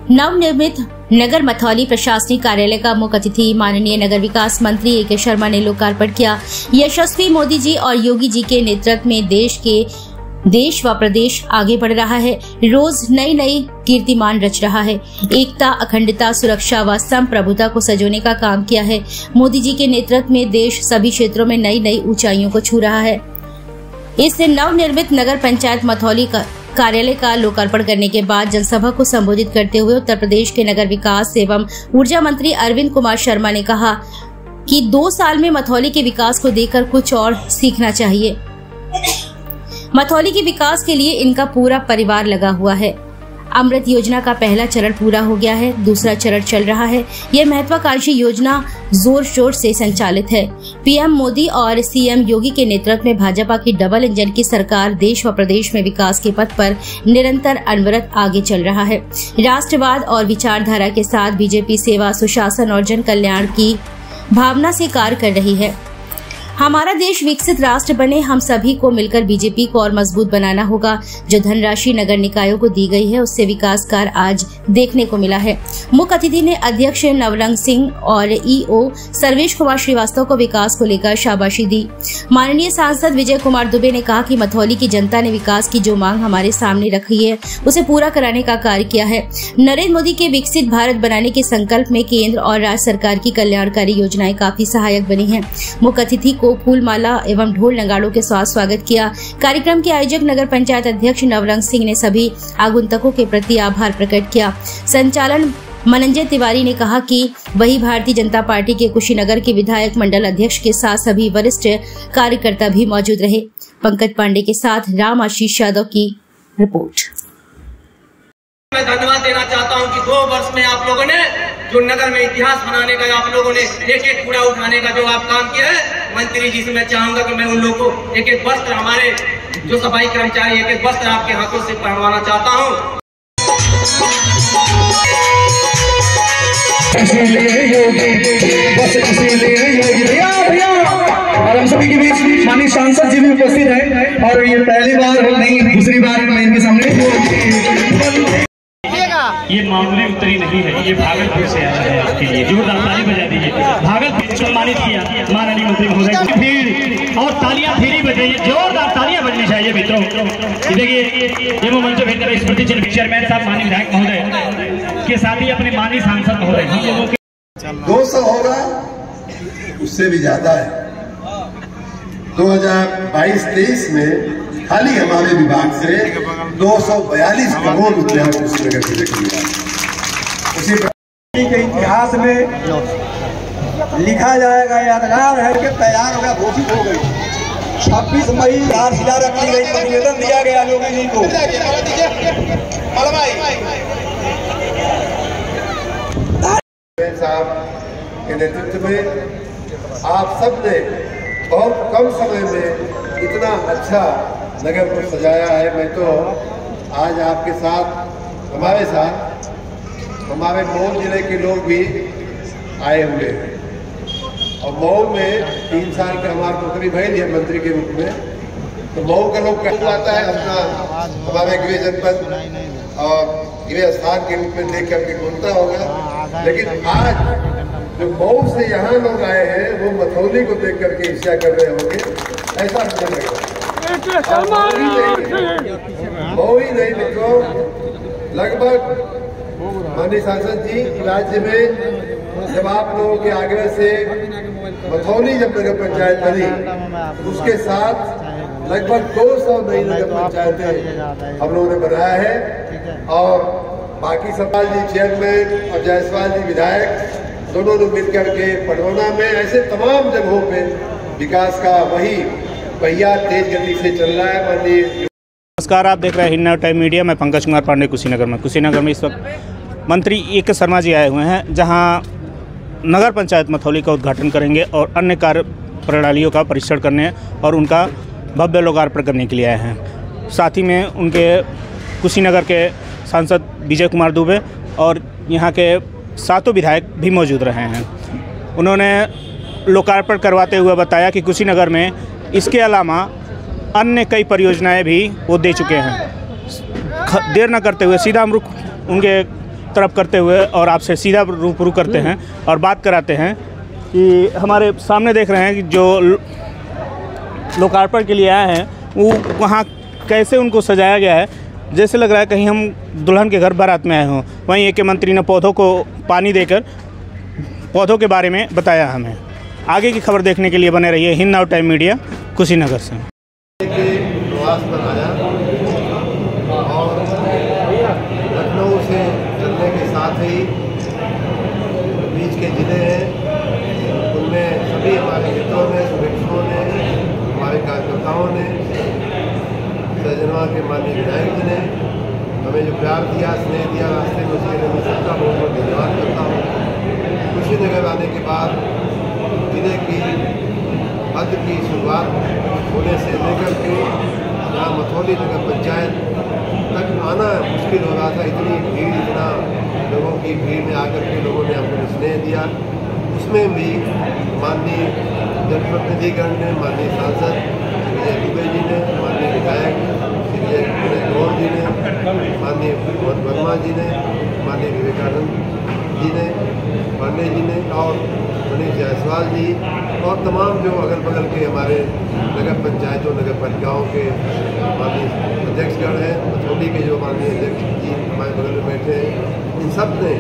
नवनिर्मित नगर मथौली प्रशासनिक कार्यालय का मुख्य अतिथि माननीय नगर विकास मंत्री ए.के. शर्मा ने लोकार्पण किया। यशस्वी मोदी जी और योगी जी के नेतृत्व में देश व प्रदेश आगे बढ़ रहा है, रोज नई कीर्तिमान रच रहा है। एकता, अखंडता, सुरक्षा व संप्रभुता को सजोने का काम किया है। मोदी जी के नेतृत्व में देश सभी क्षेत्रों में नई ऊंचाइयों को छू रहा है। इस नवनिर्मित नगर पंचायत मथौली का कार्यालय का लोकार्पण करने के बाद जनसभा को संबोधित करते हुए उत्तर प्रदेश के नगर विकास एवं ऊर्जा मंत्री अरविंद कुमार शर्मा ने कहा कि 2 साल में मथौली के विकास को देखकर कुछ और सीखना चाहिए। मथौली के विकास के लिए इनका पूरा परिवार लगा हुआ है। अमृत योजना का पहला चरण पूरा हो गया है, दूसरा चरण चल रहा है। यह महत्वाकांक्षी योजना जोर शोर से संचालित है। पीएम मोदी और सीएम योगी के नेतृत्व में भाजपा की डबल इंजन की सरकार देश व प्रदेश में विकास के पथ पर निरंतर अनवरत आगे चल रहा है। राष्ट्रवाद और विचारधारा के साथ बीजेपी सेवा, सुशासन और जन कल्याण की भावना से कार्य कर रही है। हमारा देश विकसित राष्ट्र बने, हम सभी को मिलकर बीजेपी को और मजबूत बनाना होगा। जो धनराशि नगर निकायों को दी गई है उससे विकास कार्य आज देखने को मिला है। मुख्य अतिथि ने अध्यक्ष नवरंग सिंह और ईओ सर्वेश कुमार श्रीवास्तव को विकास को लेकर शाबाशी दी। माननीय सांसद विजय कुमार दुबे ने कहा कि मथौली की जनता ने विकास की जो मांग हमारे सामने रखी है उसे पूरा कराने का कार्य किया है। नरेंद्र मोदी के विकसित भारत बनाने के संकल्प में केंद्र और राज्य सरकार की कल्याणकारी योजनाएं काफी सहायक बनी है। मुख्य अतिथि को फूल माला एवं ढोल नगाड़ों के साथ स्वागत किया। कार्यक्रम के आयोजक नगर पंचायत अध्यक्ष नवरंग सिंह ने सभी आगंतुकों के प्रति आभार प्रकट किया। संचालन मनंजय तिवारी ने कहा कि वही भारतीय जनता पार्टी के कुशीनगर के विधायक मंडल अध्यक्ष के साथ सभी वरिष्ठ कार्यकर्ता भी मौजूद रहे। पंकज पांडे के साथ राम आशीष यादव की रिपोर्ट। मैं धन्यवाद देना चाहता हूं कि 2 वर्ष में आप लोगों ने जो नगर में इतिहास बनाने का, आप लोगों ने एक कूड़ा उठाने का जो आप काम किया है, मंत्री जी से मैं चाहूंगा कि मैं उन लोगों को एक वस्त्र, हमारे जो सफाई कर्मचारी एक वस्त्र आपके हाथों से पहनवाना चाहता हूं। और हम सभी के बीच माननीय सांसद जी भी उपस्थित हैं और ये पहली बार नहीं, दूसरी बार मैं इनके सामने। ये मामूली उत्तरी नहीं है, ये भागलपुर से आया है। आपके लिए जोरदार ताली बजा दीजिए। भागलपुर सम्मानित किया माननीय मंत्री महोदय की भीड़ और तालियां फिर बजाइए, जोरदार तालियां बजनी चाहिए मित्रों। देखिए ये मंच भेजकर स्मृति चिन्ह चेयरमैन साहब, माननीय विधायक महोदय के साथ ही अपने माननीय सांसद महोदय, हम लोगों के 200 होगा, उससे भी ज्यादा है। 2022-23 में खाली हमारे विभाग से 242 करोड़ रुपया कुशीनगर के लिए उसी के इतिहास में लिखा जाएगा। यादगार है कि तैयार हो गया, घोषित हो गई। 26 मई आधारशिला रखी गई, प्रतिवेदन दिया गया योगी जी को। साहब के नेतृत्व में आप सब ने बहुत कम समय में इतना अच्छा नगर को सजाया है। मैं तो आज आपके साथ, हमारे साथ हमारे मऊ जिले के लोग भी आए हुए हैं और मऊ में 3 साल का हमारा नौकरी भई है मंत्री के रूप में। तो मऊ का लोग कहा जाता है अपना हमारे गृह जनपद और गृह स्थान के रूप में देख करके घूमता होगा, लेकिन आज जो मऊ से यहाँ लोग आए हैं वो मथौली को देख करके ईर्ष्या कर रहे होंगे, ऐसा मुझे लगा। मऊ ही नहीं मित्रों, लगभग माननीय सांसद जी राज्य में जब आप लोगों के आग्रह से मथौली जब नगर पंचायत बनी, उसके साथ लगभग 200 नई नगर पंचायतें हम लोगों ने बनाया है और बाकी सवाल जी चेयरमैन और जायसवाल जी विधायक दोनों ने मिलकर के पडरौना में ऐसे तमाम जगहों पे विकास का वही पहिया तेज गति से चल रहा है। माननीय नमस्कार, आप देख रहे हैं हिंद टाइम मीडिया। मैं पंकज कुमार पांडे कुशीनगर में इस वक्त मंत्री ए.के. शर्मा जी आए हुए हैं, जहां नगर पंचायत मथौली का उद्घाटन करेंगे और अन्य कार्य प्रणालियों का परीक्षण करने और उनका भव्य लोकार्पण करने के लिए आए हैं। साथ ही में उनके कुशीनगर के सांसद विजय कुमार दुबे और यहाँ के 7 विधायक भी मौजूद रहे हैं। उन्होंने लोकार्पण करवाते हुए बताया कि कुशीनगर में इसके अलावा अन्य कई परियोजनाएं भी वो दे चुके हैं। देर न करते हुए सीधा हम रुख उनके तरफ करते हुए और आपसे सीधा रूबरू करते हैं और बात कराते हैं कि हमारे सामने देख रहे हैं कि जो लोकार्पण के लिए आए हैं वो वहाँ कैसे उनको सजाया गया है, जैसे लग रहा है कहीं हम दुल्हन के घर बारात में आए हों। वहीं एक मंत्री ने पौधों को पानी देकर पौधों के बारे में बताया हमें। आगे की खबर देखने के लिए बने रहिए Hind now time media Kushinagar से। प्रवास पर आया और लखनऊ से चलने के साथ ही बीच के ज़िले हैं उनमें सभी हमारे मित्रों ने, शुभेच्छुओं ने, हमारे कार्यकर्ताओं ने, सजनवा के माननीय विधायक जी ने हमें जो प्यार दिया, स्नेह दिया रास्ते में, उसके लिए मैं सबका बहुत बहुत धन्यवाद करता हूँ। कुशीनगर आने के बाद जिले की हद की शुरुआत होने से लेकर के यहाँ मथौली नगर पंचायत तक आना मुश्किल हो रहा था। इतनी भीड़, इतना लोगों की भीड़ में आकर के लोगों ने हमको स्नेह दिया। उसमें भी माननीय जनप्रतिनिधिगण ने, माननीय सांसद विजय दुबे जी ने, माननीय विधायक श्री विजय गौर जी ने, माननीय मोहन वर्मा जी ने, माननीय विवेकानंद जी ने, पांडे जी ने और मनीष जायसवाल जी और तमाम जो अगल बगल के हमारे नगर पंचायतों, नगर पालिकाओं के माननीय अध्यक्षगण हैं, मथौली के जो माननीय अध्यक्ष जी हमारे बगल में बैठे हैं, इन सब ने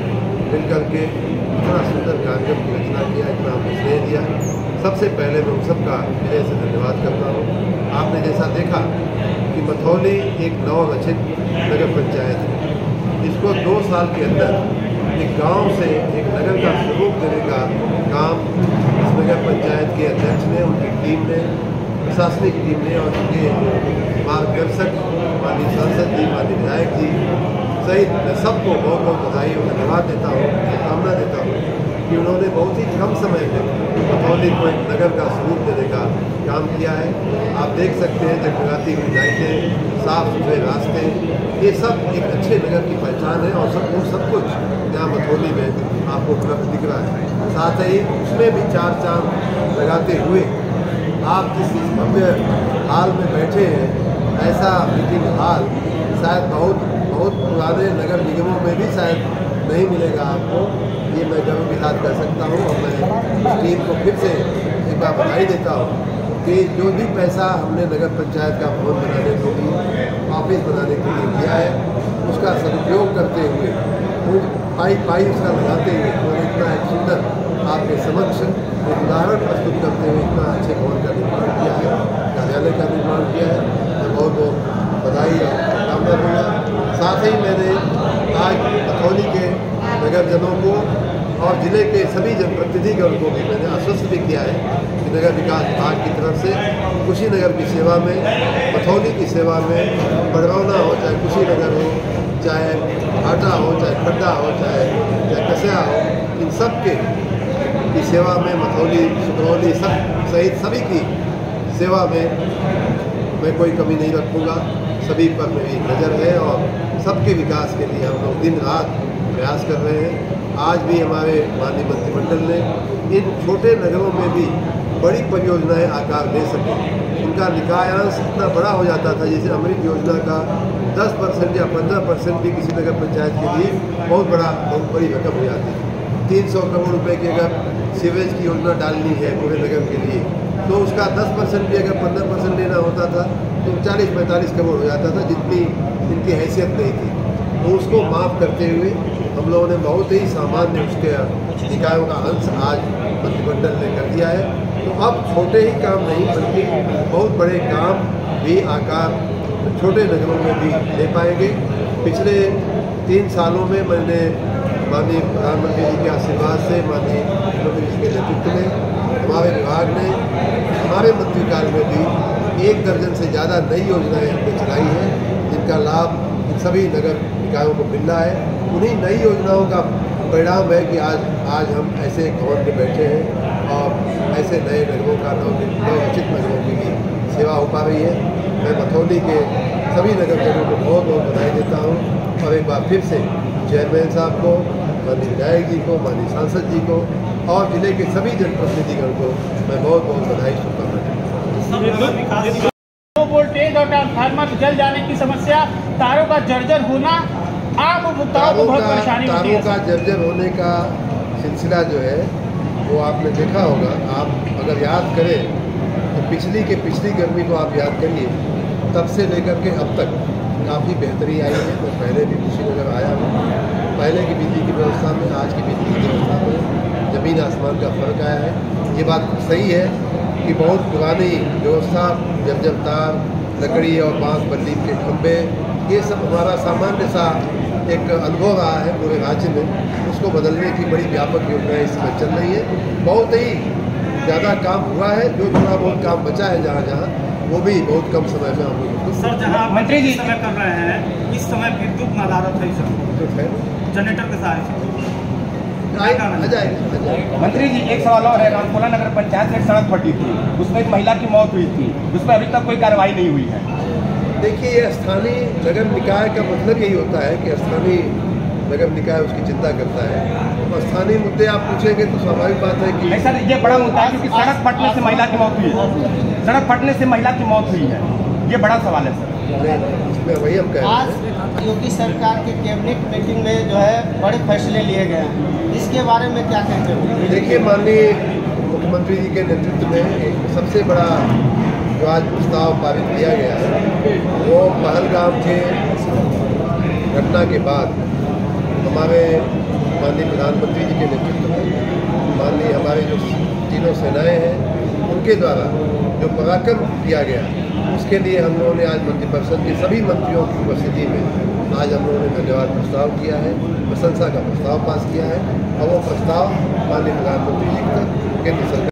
मिलकर के इतना सुंदर कार्यक्रम की रचना किया, इतना स्नेह दिया। सबसे पहले मैं उन सबका हृदय से धन्यवाद करता हूँ। आपने जैसा देखा कि मथौली एक नवगठित नगर पंचायत है, इसको 2 साल के अंदर एक गांव से एक नगर का स्वरूप देने का काम इस नगर पंचायत के अध्यक्ष ने, उनकी टीम ने, प्रशासनिक टीम ने और उनके मार्गदर्शक माननीय सांसद जी, माननीय विधायक जी सहित मैं सबको बहुत बहुत बधाई और धन्यवाद देता हूँ, शुभकामना देता हूँ कि उन्होंने बहुत ही कम समय में मथौली को एक नगर का स्वरूप देने का काम किया है। आप देख सकते हैं जगमगाती हुई लाइटें, साफ सुथरे रास्ते, ये सब एक अच्छे नगर की पहचान है और सब कुछ यहाँ मथौली में आपको उपलब्ध दिख रहा है। साथ ही उसमें भी 4 चांद लगाते हुए आप जिस भव्य हाल में बैठे हैं, ऐसा मीटिंग हाल शायद बहुत पुराने नगर निगमों में भी शायद नहीं मिलेगा आपको, ये मैं गर्व के साथ कह सकता हूँ। और मैं टीम को फिर से एक बार बधाई देता हूँ कि जो भी पैसा हमने नगर पंचायत का भवन बनाने के लिए, ऑफिस बनाने के लिए दिया है, उसका सदुपयोग करते हुए, पाई उसका लगाते हुए उन्होंने इतना एक सुंदर आपके समक्ष एक उदाहरण प्रस्तुत करते हुए इतना अच्छे भवन का निर्माण किया है, कार्यालय का निर्माण किया है। मैं बहुत बहुत बधाई और शुभकामना दूँगा। साथ ही मैंने आज मथौली के नगरजनों को और जिले के सभी जनप्रतिनिधिगण को भी मैंने आश्वस्त भी किया है कि नगर विकास विभाग की तरफ से कुशीनगर की सेवा में, मथौली की सेवा में बड़रौना हो, चाहे कुशीनगर हो, चाहे घाटा हो, चाहे खड्डा हो, चाहे कसया हो, इन सब की सेवा में, मथौली, सुकरौली सब सहित सभी की सेवा में मैं कोई कमी नहीं रखूँगा। सभी पर मेरी नज़र है और सबके विकास के लिए हम लोग दिन रात प्रयास कर रहे हैं। आज भी हमारे माननीय मंत्रिमंडल ने इन छोटे नगरों में भी बड़ी परियोजनाएं आकार दे सके। उनका निकायांश इतना बड़ा हो जाता था, जैसे अमृत योजना का 10% या 15% भी किसी नगर पंचायत के लिए बहुत बड़ी रकम हो जाती है। 300 करोड़ रुपए की अगर सीवेज की योजना डालनी है पूरे नगर के लिए, तो उसका 10% भी अगर 15% लेना होता था तो 40-45 करोड़ हो जाता था, जितनी इनकी हैसियत नहीं थी। तो उसको माफ़ करते हुए हम लोगों ने बहुत ही सामान्य उसके निकायों का अंश आज मंत्रिमंडल ने कर दिया है। तो अब छोटे ही काम नहीं बल्कि बहुत बड़े काम भी आकार छोटे नगरों में भी ले पाएंगे। पिछले 3 सालों में मैंने माननीय प्रधानमंत्री जी के आशीर्वाद से, माननीय मुख्यमंत्री जी के नेतृत्व में हमारे विभाग ने हमारे मंत्रिकाल में भी 1 दर्जन से ज़्यादा नई योजनाएं हमने चलाई हैं, जिनका लाभ इन सभी नगर निकायों को मिल रहा है। उन्हीं नई योजनाओं का परिणाम है कि आज हम ऐसे एक भवन में बैठे हैं और ऐसे नए नगरों का नवगठित नगरों की भी सेवा हो पा रही है। मैं मथौली के सभी नगरजनों को बहुत बहुत बधाई देता हूँ और एक बार फिर से चेयरमैन साहब को, माननीय विधायक जी को, माननीय सांसद जी को और जिले के सभी जनप्रतिनिधिगण को मैं बहुत बहुत बधाई, शुभकामनाएं। लो वोल्टेज और ट्रांसफार्मर जल जाने की समस्या, तारों का जर्जर होना आम उपभोक्ताओं को बहुत परेशानी होती है। तारों का जर्जर होने का सिलसिला जो है वो आपने देखा होगा। आप अगर याद करें तो पिछली गर्मी को आप याद करिए, तब से लेकर के अब तक काफ़ी बेहतरी आई है। मैं पहले भी कुशीनगर आया हूँ, पहले की बिजली की व्यवस्था में आज की बिजली की व्यवस्था में ज़मीन आसमान का फ़र्क आया है। ये बात सही है कि बहुत पुरानी व्यवस्था, जर्जर तार, लकड़ी और बांस बल्ली के खंभे, ये सब हमारा सामान्य सा एक अनुभव रहा है पूरे राज्य में। उसको बदलने की बड़ी व्यापक योजनाएं इस समय चल रही है। बहुत ही ज़्यादा काम हुआ है, जो थोड़ा बहुत काम बचा है जहाँ वो भी बहुत कम समय में हम लोग। सर, जहाँ मंत्री जी समय कर रहे हैं, इस समय विद्युत नदारत है सर, जनरेटर के साथ मंत्री जी एक सवाल और है। रामकोला नगर पंचायत में सड़क फटी थी, उसमें एक महिला की मौत हुई थी, उसमें अभी तक कोई कार्रवाई नहीं हुई है। देखिए, ये स्थानीय नगर निकाय का मतलब यही होता है कि स्थानीय नगर निकाय उसकी चिंता करता है। तो स्थानीय मुद्दे आप पूछेंगे तो स्वाभाविक बात है कि सर ये बड़ा मुद्दा है, क्योंकि सड़क फटने से महिला की मौत हुई है, सड़क फटने से महिला की मौत हुई है, ये बड़ा सवाल है सर। इसमें वही हम कह रहे हैं। आज योगी सरकार के कैबिनेट मीटिंग में जो है बड़े फैसले लिए गए हैं, इसके बारे में क्या कहते हैं? देखिए, माननीय मुख्यमंत्री जी के नेतृत्व में एक सबसे बड़ा जो आज प्रस्ताव पारित किया गया है, वो पहलगाम के घटना के बाद हमारे माननीय प्रधानमंत्री जी के नेतृत्व में माननीय हमारे जो तीनों सेनाएं हैं उनके द्वारा जो पराक्रम किया गया, उसके लिए हम लोगों ने आज मंत्रिपरिषद के सभी मंत्रियों की उपस्थिति में आज हम लोगों ने धन्यवाद प्रस्ताव किया है, प्रशंसा का प्रस्ताव पास किया है। और वो प्रस्ताव माननीय प्रधानमंत्री जी तक केंद्र सरकार